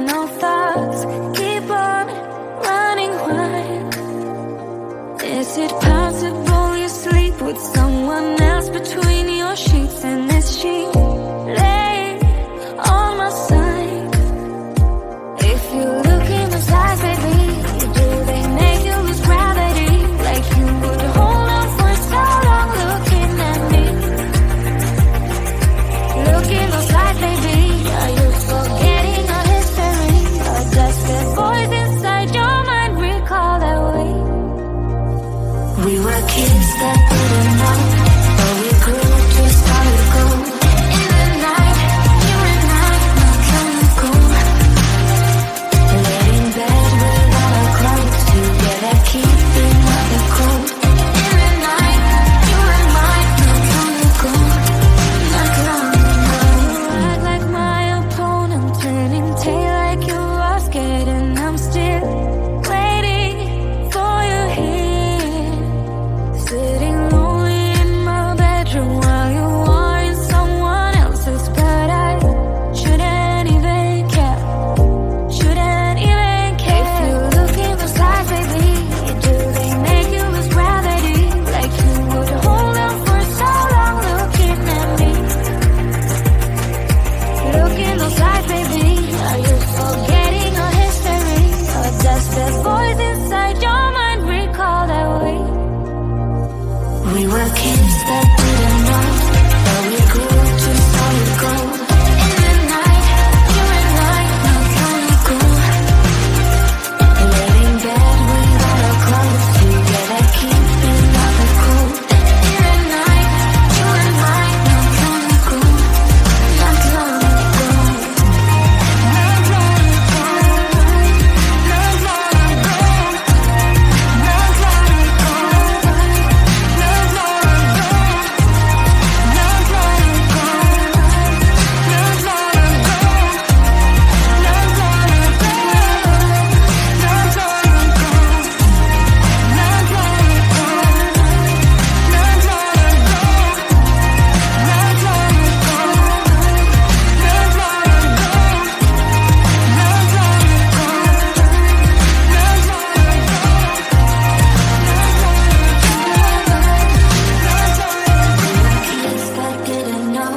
no thoughts keep on running wild. Is it possible you sleep with someone else between your sheets? And is she laying on my side? If you look in those eyes, baby, do they make you lose gravity? Like you would hold on for so long looking at me. Look in those eyes, baby, are you forgetting our history? Or does the voice inside your mind recall that way? We were kids that didn't know, but we grew to solid gold. In the night, you and I, not chemical. Lay in bed without our clothes, together keeping up the cold. In the night, you and I, not chemical. Not long ago. Act like my opponent, turning tail like you are scared, and I'm still waiting for you here. Sitting lonely in my bedroom while you are in someone else's, but I shouldn't even care. Shouldn't even care. If you look in those eyes, baby, do they make you lose gravity? Like you would hold on for so long looking at me. Look in those eyes, baby, are you forgetting our history? Or does the voice inside your mind recall that way? We were kids that didn't know, but we grew to solid gold. In the night, you and I, not chemical. Lay in bed without our clothes, together keeping up the cold. In the night, you and I, not chemical. Not long ago. Not long ago. Not long ago. Not long ago. Not long ago. Not long ago. Not long ago. Not long ago. Not long ago. Not long ago. Not long ago. Not long ago. Not long Kids that didn't know,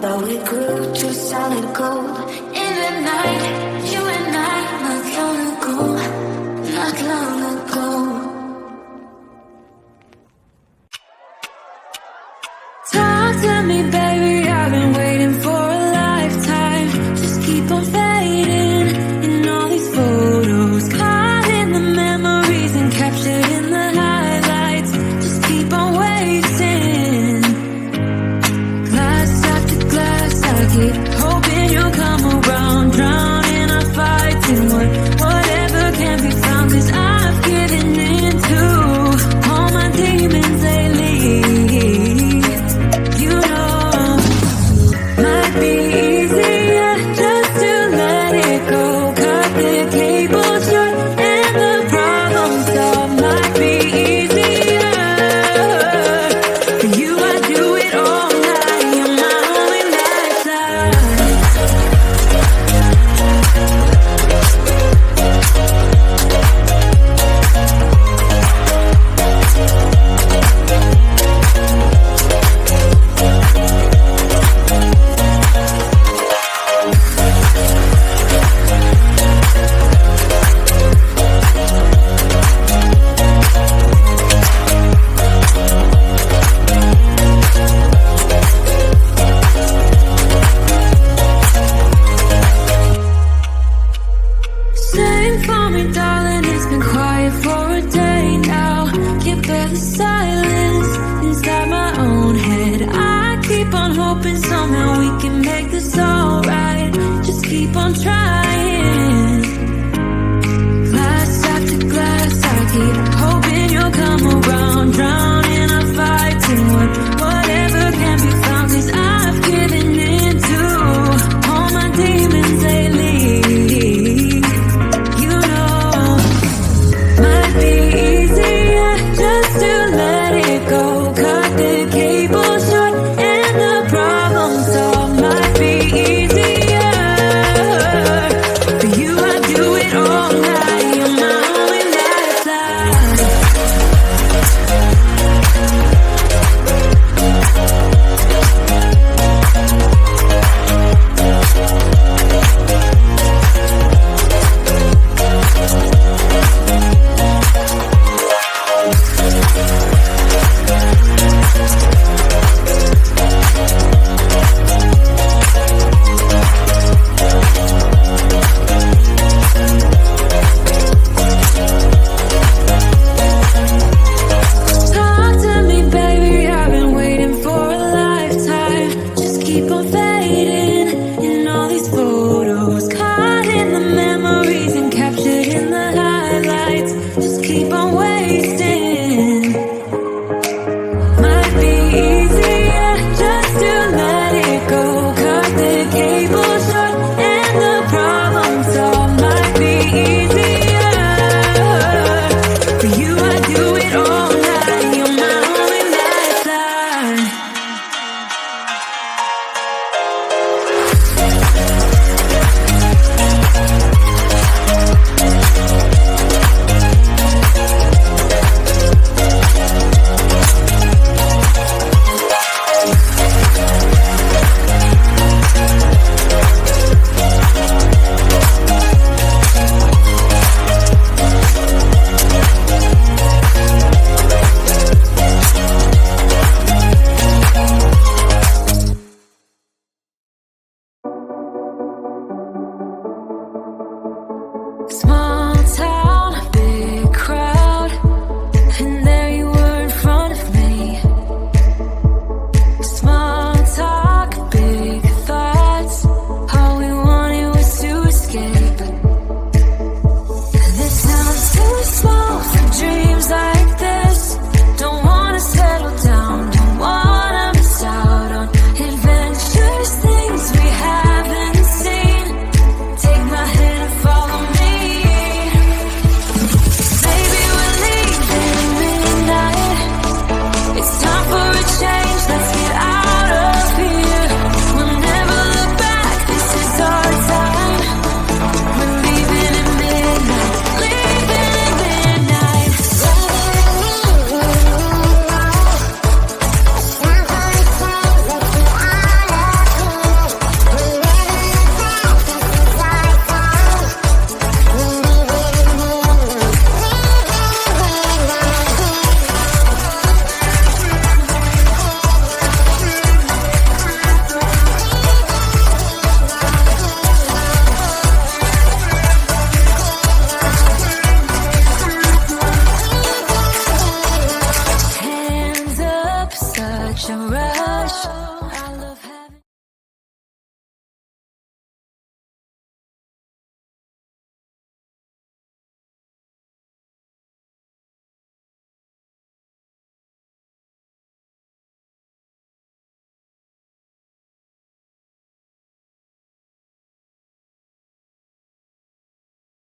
but we grew to solid gold. In the night, you and I, not long ago, not long ago. Talk to me, baby, I've been waiting for a lifetime. Just keep on fading in all these photos, caught in the memories and captured in the highlights. Just keep on waiting. Glass after glass, I keep hoping you'll come around, drown in our fights and whatever can be found. 'Cause I've given in to all my demons lately. You know, might be easier just to let it go. Cut the cable short and the problem solved. Might be easier for you. I do it all night. You're my only lifeline. Sing for me, darling, it's been quiet for a day now. Can't bear the silence inside my own head. I keep on hoping somehow we can make this alright. Just keep on trying. Glass after glass, I keep hoping you'll come around, drown in our fights and whatever can be found. 'Cause I've given in to all my demons lately. You know, might be easier just to let it go. Cut the cable short and the problem solved. Might be easier Small